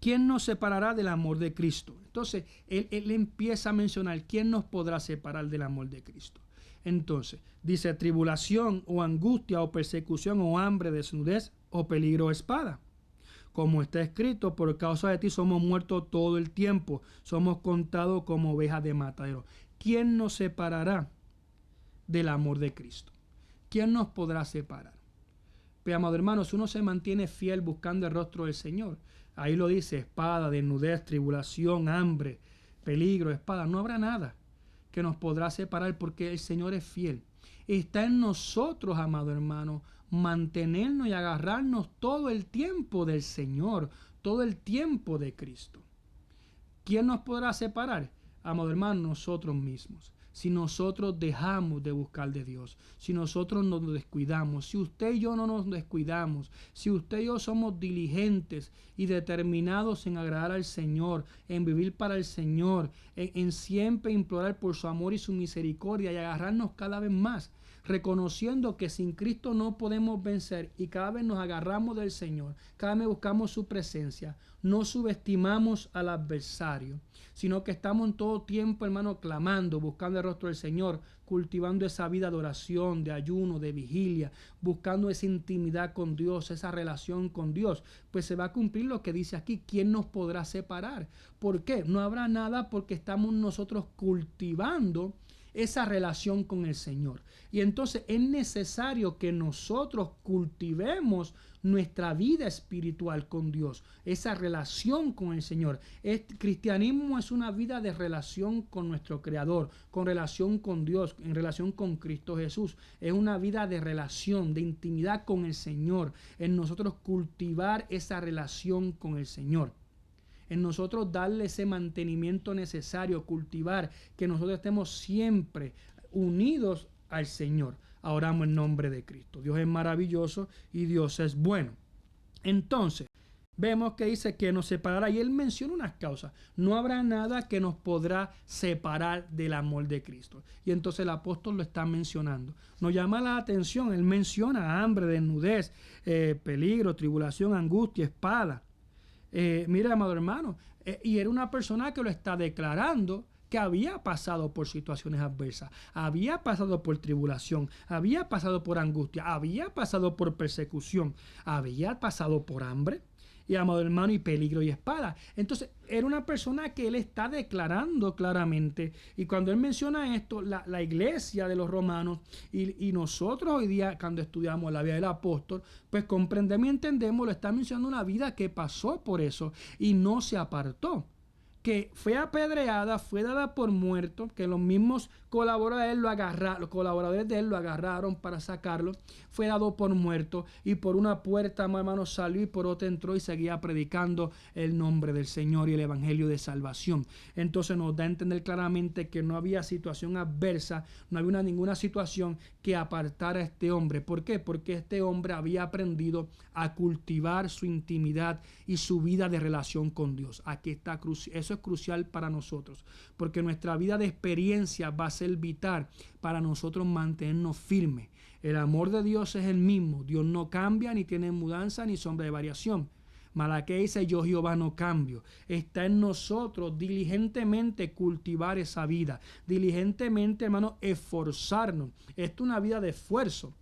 ¿quién nos separará del amor de Cristo? Entonces, él empieza a mencionar ¿quién nos podrá separar del amor de Cristo? Entonces, dice tribulación o angustia o persecución o hambre, desnudez o peligro o espada. Como está escrito, por causa de ti somos muertos todo el tiempo, somos contados como ovejas de matadero. ¿Quién nos separará del amor de Cristo? ¿Quién nos podrá separar? Pero, amado hermano, si uno se mantiene fiel buscando el rostro del Señor, ahí lo dice, espada, desnudez, tribulación, hambre, peligro, espada, no habrá nada que nos podrá separar porque el Señor es fiel. Está en nosotros, amado hermano, mantenernos y agarrarnos todo el tiempo del Señor, todo el tiempo de Cristo. ¿Quién nos podrá separar? Amado hermano, nosotros mismos. Si nosotros dejamos de buscar de Dios, si nosotros nos descuidamos, si usted y yo no nos descuidamos, si usted y yo somos diligentes y determinados en agradar al Señor, en vivir para el Señor, en siempre implorar por su amor y su misericordia y agarrarnos cada vez más, reconociendo que sin Cristo no podemos vencer y cada vez nos agarramos del Señor, cada vez buscamos su presencia, no subestimamos al adversario, sino que estamos en todo tiempo, hermano, clamando, buscando el rostro del Señor, cultivando esa vida de oración, de ayuno, de vigilia, buscando esa intimidad con Dios, esa relación con Dios, pues se va a cumplir lo que dice aquí. ¿Quién nos podrá separar? ¿Por qué? No habrá nada porque estamos nosotros cultivando esa relación con el Señor. Y entonces es necesario que nosotros cultivemos nuestra vida espiritual con Dios, esa relación con el Señor. El cristianismo es una vida de relación con nuestro Creador, con relación con Dios, en relación con Cristo Jesús. Es una vida de relación, de intimidad con el Señor, en nosotros cultivar esa relación con el Señor, en nosotros darle ese mantenimiento necesario, cultivar, que nosotros estemos siempre unidos al Señor. Oramos en nombre de Cristo. Dios es maravilloso y Dios es bueno. Entonces, vemos que dice que nos separará, y él menciona unas causas. No habrá nada que nos podrá separar del amor de Cristo. Y entonces el apóstol lo está mencionando. Nos llama la atención, él menciona hambre, desnudez, peligro, tribulación, angustia, espada. Mira, amado hermano, y era una persona que lo está declarando, que había pasado por situaciones adversas, había pasado por tribulación, había pasado por angustia, había pasado por persecución, había pasado por hambre, y amado hermano, y peligro y espada. Entonces, era una persona que él está declarando claramente. Y cuando él menciona esto, la iglesia de los romanos y nosotros hoy día, cuando estudiamos la vida del apóstol, pues comprendemos y entendemos, lo está mencionando una vida que pasó por eso y no se apartó, que fue apedreada, fue dada por muerto, que los mismos colaboradores de él lo agarraron para sacarlo, fue dado por muerto, y por una puerta, hermano, salió y por otra entró y seguía predicando el nombre del Señor y el evangelio de salvación. Entonces nos da a entender claramente que no había situación adversa, no había ninguna situación que apartara a este hombre. ¿Por qué? Porque este hombre había aprendido a cultivar su intimidad y su vida de relación con Dios. Aquí está, eso es crucial para nosotros, porque nuestra vida de experiencia va a ser vital para nosotros mantenernos firmes. El amor de Dios es el mismo. Dios no cambia, ni tiene mudanza, ni sombra de variación. Malaquías dice: yo Jehová no cambio. Está en nosotros diligentemente cultivar esa vida, diligentemente, hermano, esforzarnos. Esto es una vida de esfuerzo,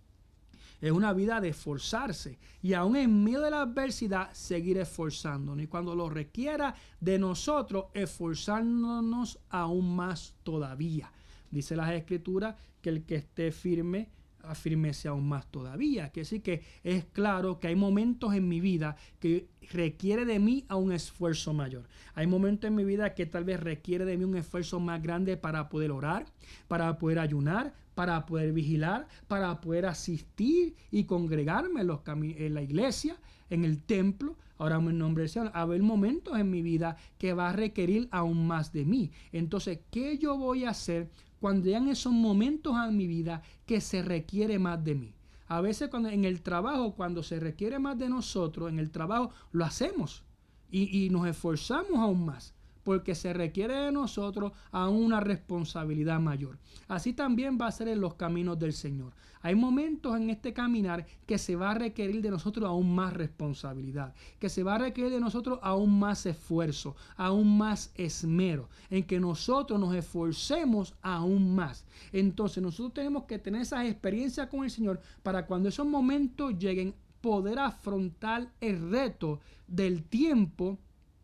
es una vida de esforzarse, y aún en medio de la adversidad seguir esforzándonos, y cuando lo requiera de nosotros, esforzándonos aún más todavía. Dice las Escrituras que el que esté firme, afírmese aún más todavía. Que sí, que es claro que hay momentos en mi vida que requiere de mí a un esfuerzo mayor. Hay momentos en mi vida que tal vez requiere de mí un esfuerzo más grande para poder orar, para poder ayunar, para poder vigilar, para poder asistir y congregarme en la iglesia, en el templo. Oramos en nombre del Señor. Va a haber momentos en mi vida que va a requerir aún más de mí. Entonces, ¿qué yo voy a hacer cuando llegan esos momentos en mi vida que se requiere más de mí? A veces en el trabajo, cuando se requiere más de nosotros, en el trabajo lo hacemos y nos esforzamos aún más, porque se requiere de nosotros aún una responsabilidad mayor. Así también va a ser en los caminos del Señor. Hay momentos en este caminar que se va a requerir de nosotros aún más responsabilidad, que se va a requerir de nosotros aún más esfuerzo, aún más esmero, en que nosotros nos esforcemos aún más. Entonces nosotros tenemos que tener esas experiencias con el Señor para cuando esos momentos lleguen, poder afrontar el reto del tiempo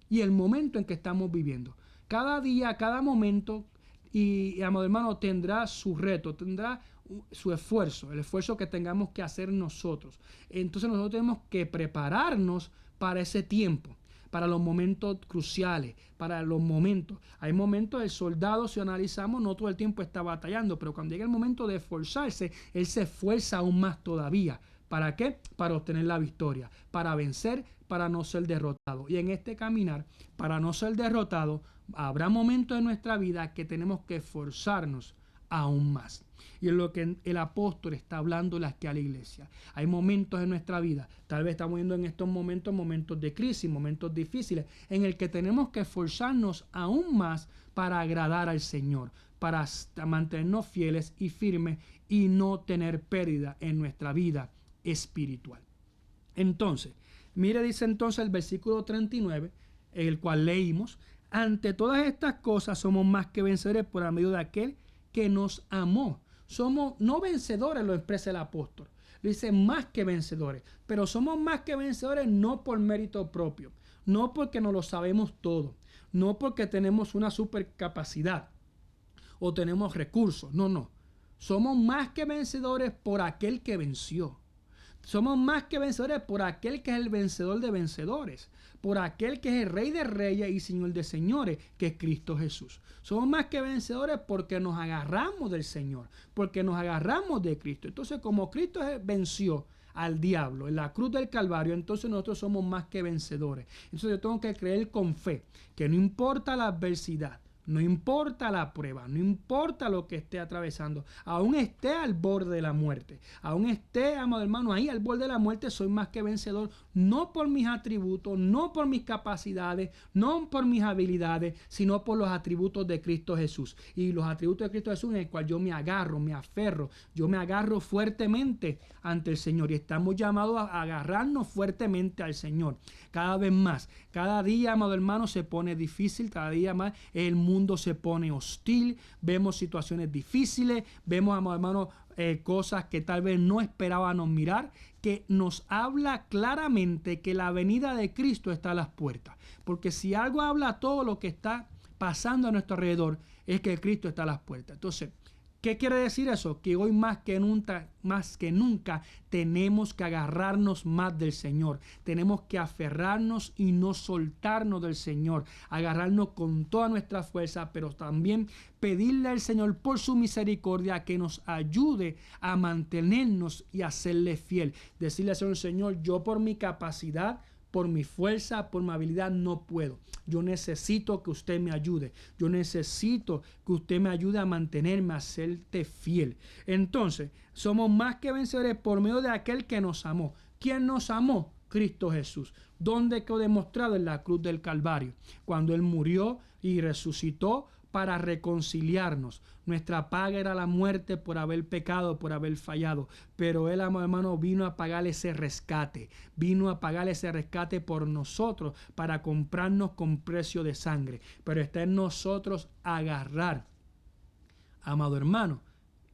y el momento en que estamos viviendo. Cada día, cada momento, y amado hermano, tendrá su reto, tendrá su esfuerzo, el esfuerzo que tengamos que hacer nosotros. Entonces nosotros tenemos que prepararnos para ese tiempo, para los momentos cruciales, para los momentos. Hay momentos, el soldado, si analizamos, no todo el tiempo está batallando, pero cuando llega el momento de esforzarse, él se esfuerza aún más todavía. ¿Para qué? Para obtener la victoria, para vencer, para no ser derrotado. Y en este caminar, para no ser derrotado, habrá momentos en nuestra vida que tenemos que esforzarnos aún más. Y es lo que el apóstol está hablando aquí a la iglesia. Hay momentos en nuestra vida, tal vez estamos viendo en estos momentos de crisis, momentos difíciles, en el que tenemos que esforzarnos aún más para agradar al Señor, para mantenernos fieles y firmes y no tener pérdida en nuestra vida espiritual. Entonces, mire, dice entonces el versículo 39, el cual leímos: ante todas estas cosas somos más que vencedores por medio de aquel que nos amó. Somos no vencedores, lo expresa el apóstol. Lo dice más que vencedores, pero somos más que vencedores no por mérito propio, no porque no lo sabemos todo, no porque tenemos una supercapacidad o tenemos recursos. No, no. Somos más que vencedores por aquel que venció. Somos más que vencedores por aquel que es el vencedor de vencedores, por aquel que es el Rey de reyes y Señor de señores, que es Cristo Jesús. Somos más que vencedores porque nos agarramos del Señor, porque nos agarramos de Cristo. Entonces, como Cristo venció al diablo en la cruz del Calvario, entonces nosotros somos más que vencedores. Entonces yo tengo que creer con fe que no importa la adversidad, no importa la prueba, no importa lo que esté atravesando, aún esté al borde de la muerte, aún esté, amado hermano, ahí al borde de la muerte, soy más que vencedor, no por mis atributos, no por mis capacidades, no por mis habilidades, sino por los atributos de Cristo Jesús. Y los atributos de Cristo Jesús en el cual yo me agarro, me aferro, yo me agarro fuertemente ante el Señor. Y estamos llamados a agarrarnos fuertemente al Señor. Cada vez más, cada día, amado hermano, se pone difícil, cada día más el mundo se pone hostil, vemos situaciones difíciles, vemos, amado hermano, cosas que tal vez no esperábamos mirar, que nos habla claramente que la venida de Cristo está a las puertas. Porque si algo habla todo lo que está pasando a nuestro alrededor, es que Cristo está a las puertas. Entonces, ¿qué quiere decir eso? Que hoy más que nunca tenemos que agarrarnos más del Señor. Tenemos que aferrarnos y no soltarnos del Señor. Agarrarnos con toda nuestra fuerza, pero también pedirle al Señor por su misericordia que nos ayude a mantenernos y a serle fiel. Decirle al Señor, yo por mi capacidad, por mi fuerza, por mi habilidad no puedo. Yo necesito que usted me ayude. Yo necesito que usted me ayude a mantenerme, a serte fiel. Entonces, somos más que vencedores por medio de aquel que nos amó. ¿Quién nos amó? Cristo Jesús. ¿Dónde quedó demostrado? En la cruz del Calvario. Cuando Él murió y resucitó para reconciliarnos. Nuestra paga era la muerte por haber pecado, por haber fallado. Pero Él, amado hermano, vino a pagar ese rescate. Vino a pagar ese rescate por nosotros para comprarnos con precio de sangre. Pero está en nosotros agarrar, amado hermano,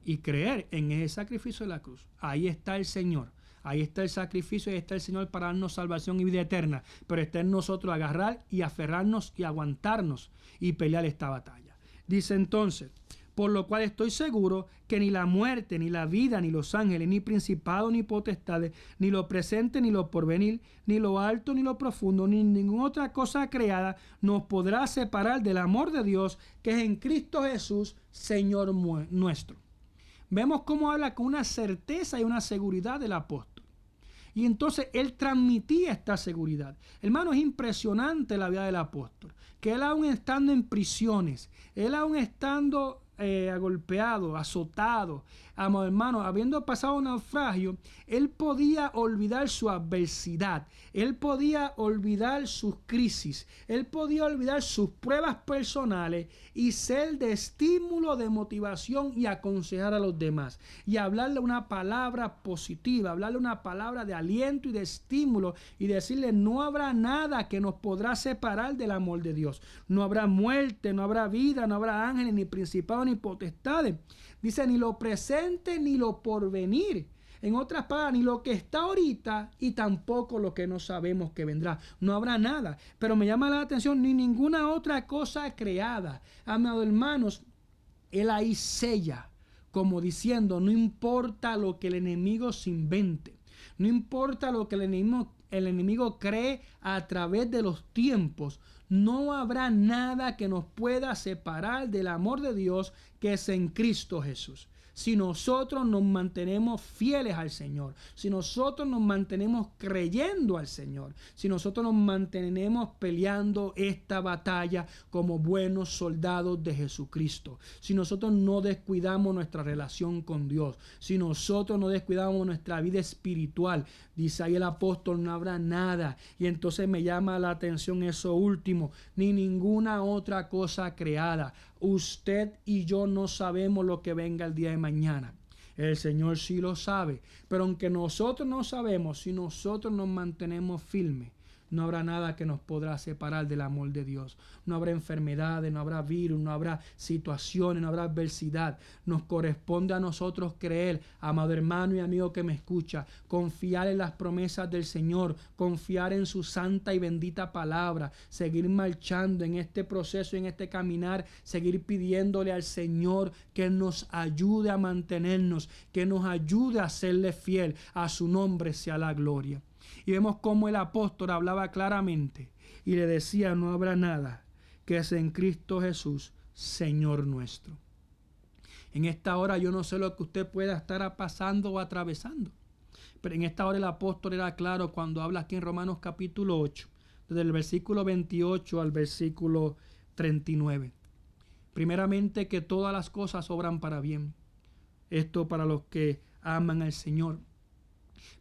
y creer en ese sacrificio de la cruz. Ahí está el Señor. Ahí está el sacrificio y está el Señor para darnos salvación y vida eterna. Pero está en nosotros agarrar y aferrarnos y aguantarnos y pelear esta batalla. Dice entonces, por lo cual estoy seguro que ni la muerte, ni la vida, ni los ángeles, ni principados, ni potestades, ni lo presente, ni lo porvenir, ni lo alto, ni lo profundo, ni ninguna otra cosa creada nos podrá separar del amor de Dios que es en Cristo Jesús, Señor nuestro. Vemos cómo habla con una certeza y una seguridad del apóstol. Y entonces él transmitía esta seguridad. Hermano, es impresionante la vida del apóstol. Que él aún estando en prisiones, él aún estando golpeado, azotado, amado hermano, habiendo pasado un naufragio, él podía olvidar su adversidad, él podía olvidar sus crisis, él podía olvidar sus pruebas personales y ser de estímulo, de motivación y aconsejar a los demás y hablarle una palabra positiva, hablarle una palabra de aliento y de estímulo y decirle no habrá nada que nos podrá separar del amor de Dios, no habrá muerte, no habrá vida, no habrá ángeles, ni principados, ni potestades. Dice, ni lo presente, ni lo porvenir. En otras palabras, ni lo que está ahorita y tampoco lo que no sabemos que vendrá. No habrá nada. Pero me llama la atención, ni ninguna otra cosa creada. Amados hermanos, él ahí sella, como diciendo, no importa lo que el enemigo se invente. No importa lo que el enemigo cree a través de los tiempos. No habrá nada que nos pueda separar del amor de Dios que es en Cristo Jesús. Si nosotros nos mantenemos fieles al Señor, si nosotros nos mantenemos creyendo al Señor, si nosotros nos mantenemos peleando esta batalla como buenos soldados de Jesucristo, si nosotros no descuidamos nuestra relación con Dios, si nosotros no descuidamos nuestra vida espiritual, dice ahí el apóstol, no habrá nada. Y entonces me llama la atención eso último, ni ninguna otra cosa creada. Usted y yo no sabemos lo que venga el día de mañana. El Señor sí lo sabe. Pero aunque nosotros no sabemos, si nosotros nos mantenemos firmes, no habrá nada que nos podrá separar del amor de Dios. No habrá enfermedades, no habrá virus, no habrá situaciones, no habrá adversidad. Nos corresponde a nosotros creer, amado hermano y amigo que me escucha, confiar en las promesas del Señor, confiar en su santa y bendita palabra, seguir marchando en este proceso, en este caminar, seguir pidiéndole al Señor que nos ayude a mantenernos, que nos ayude a serle fiel. A su nombre sea la gloria. Y vemos cómo el apóstol hablaba claramente y le decía: no habrá nada que es en Cristo Jesús, Señor nuestro. En esta hora yo no sé lo que usted pueda estar pasando o atravesando, pero en esta hora el apóstol era claro cuando habla aquí en Romanos capítulo 8, desde el versículo 28 al versículo 39. Primeramente, que todas las cosas obran para bien. Esto para los que aman al Señor.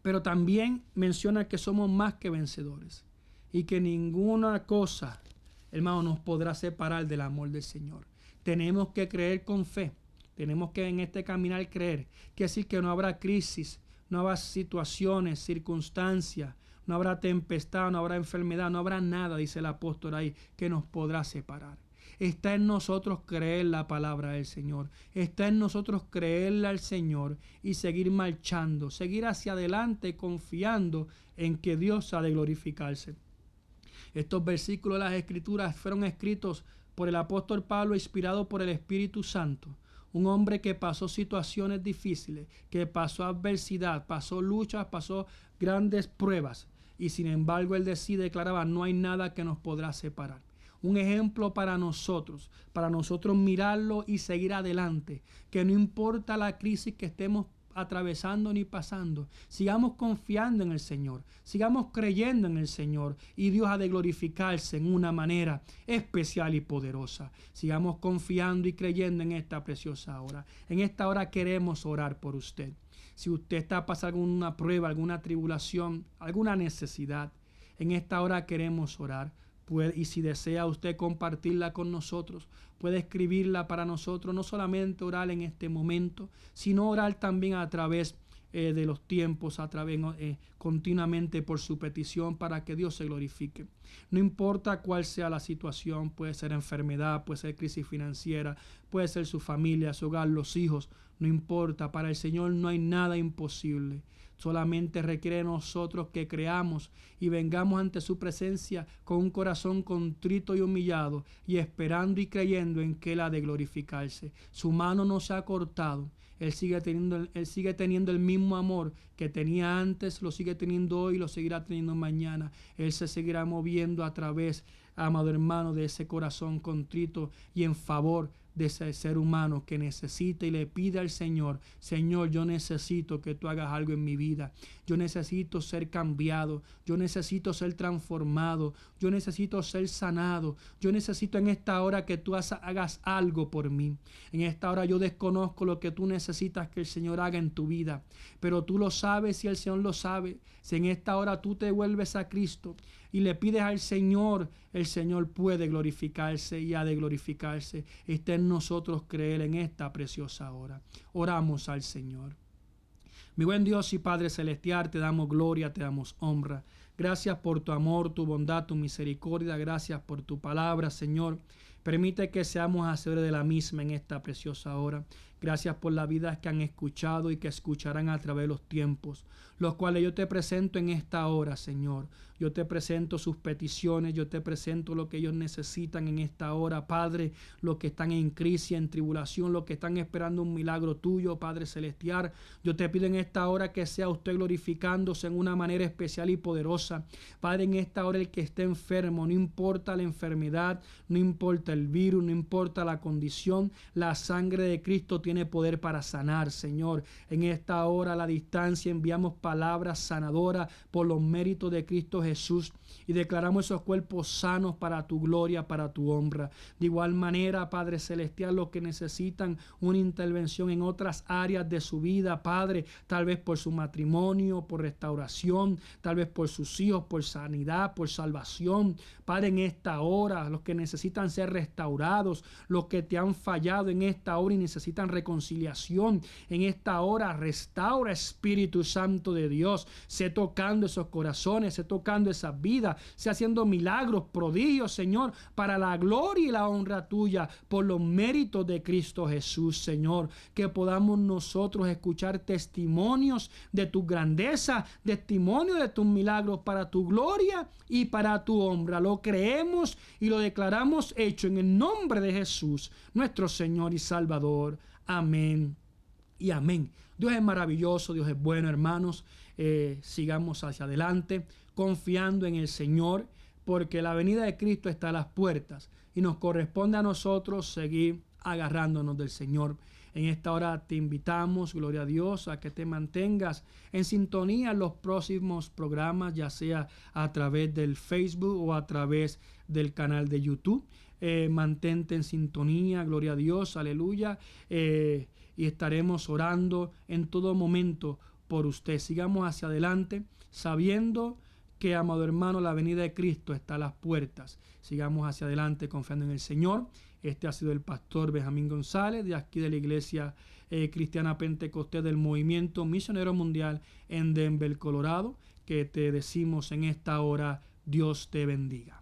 Pero también menciona que somos más que vencedores y que ninguna cosa, hermano, nos podrá separar del amor del Señor. Tenemos que creer con fe. Tenemos que en este caminar creer. Quiere decir que no habrá crisis, no habrá situaciones, circunstancias, no habrá tempestad, no habrá enfermedad, no habrá nada, dice el apóstol ahí, que nos podrá separar. Está en nosotros creer la palabra del Señor. Está en nosotros creerle al Señor y seguir marchando, seguir hacia adelante confiando en que Dios ha de glorificarse. Estos versículos de las Escrituras fueron escritos por el apóstol Pablo, inspirado por el Espíritu Santo. Un hombre que pasó situaciones difíciles, que pasó adversidad, pasó luchas, pasó grandes pruebas. Y sin embargo él declaraba: no hay nada que nos podrá separar. Un ejemplo para nosotros mirarlo y seguir adelante, que no importa la crisis que estemos atravesando ni pasando, sigamos confiando en el Señor, sigamos creyendo en el Señor y Dios ha de glorificarse en una manera especial y poderosa. Sigamos confiando y creyendo en esta preciosa hora. En esta hora queremos orar por usted. Si usted está pasando alguna prueba, alguna tribulación, alguna necesidad, en esta hora queremos orar. Y si desea usted compartirla con nosotros, puede escribirla para nosotros, no solamente orar en este momento, sino orar también a través de los tiempos, continuamente por su petición, para que Dios se glorifique. No importa cuál sea la situación, puede ser enfermedad, puede ser crisis financiera, puede ser su familia, su hogar, los hijos, no importa, para el Señor no hay nada imposible. Solamente requiere de nosotros que creamos y vengamos ante su presencia con un corazón contrito y humillado y esperando y creyendo en que Él ha de glorificarse. Su mano no se ha cortado. Él sigue teniendo el mismo amor que tenía antes, lo sigue teniendo hoy y lo seguirá teniendo mañana. Él se seguirá moviendo a través, amado hermano, de ese corazón contrito y en favor de ese ser humano que necesita y le pide al Señor: Señor, yo necesito que tú hagas algo en mi vida. Yo necesito ser cambiado. Yo necesito ser transformado. Yo necesito ser sanado. Yo necesito en esta hora que tú hagas algo por mí. En esta hora yo desconozco lo que tú necesitas que el Señor haga en tu vida, pero tú lo sabes y el Señor lo sabe. Si en esta hora tú te vuelves a Cristo y le pides al Señor, el Señor puede glorificarse y ha de glorificarse. Está en nosotros creer en esta preciosa hora. Oramos al Señor. Mi buen Dios y Padre Celestial, te damos gloria, te damos honra. Gracias por tu amor, tu bondad, tu misericordia. Gracias por tu palabra, Señor. Permite que seamos hacedores de la misma en esta preciosa hora. Gracias por las vidas que han escuchado y que escucharán a través de los tiempos, los cuales yo te presento en esta hora, Señor. Yo te presento sus peticiones, yo te presento lo que ellos necesitan en esta hora, Padre, los que están en crisis, en tribulación, los que están esperando un milagro tuyo, Padre Celestial. Yo te pido en esta hora que sea usted glorificándose en una manera especial y poderosa. Padre, en esta hora el que esté enfermo, no importa la enfermedad, no importa el virus, no importa la condición, la sangre de Cristo tiene poder para sanar, Señor. En esta hora a la distancia enviamos palabras sanadoras por los méritos de Cristo Jesús y declaramos esos cuerpos sanos para tu gloria, para tu honra. De igual manera, Padre Celestial, los que necesitan una intervención en otras áreas de su vida, Padre, tal vez por su matrimonio, por restauración, tal vez por sus hijos, por sanidad, por salvación. Padre, en esta hora, los que necesitan ser restaurados, los que te han fallado en esta hora y necesitan reconciliación. En esta hora restaura, Espíritu Santo de Dios. Sé tocando esos corazones, sé tocando esas vidas, sé haciendo milagros, prodigios, Señor, para la gloria y la honra tuya, por los méritos de Cristo Jesús, Señor. Que podamos nosotros escuchar testimonios de tu grandeza, testimonios de tus milagros para tu gloria y para tu honra. Lo creemos y lo declaramos hecho en el nombre de Jesús, nuestro Señor y Salvador. Amén y amén. Dios es maravilloso, Dios es bueno, hermanos. Sigamos hacia adelante, confiando en el Señor, porque la venida de Cristo está a las puertas y nos corresponde a nosotros seguir agarrándonos del Señor. En esta hora te invitamos, gloria a Dios, a que te mantengas en sintonía en los próximos programas, ya sea a través del Facebook o a través del canal de YouTube. Mantente en sintonía, gloria a Dios, aleluya, y estaremos orando en todo momento por usted. Sigamos hacia adelante, sabiendo que, amado hermano, la venida de Cristo está a las puertas. Sigamos hacia adelante confiando en el Señor. Este ha sido el pastor Benjamín González, de aquí de la Iglesia Cristiana Pentecostés del Movimiento Misionero Mundial en Denver, Colorado, que te decimos en esta hora, Dios te bendiga.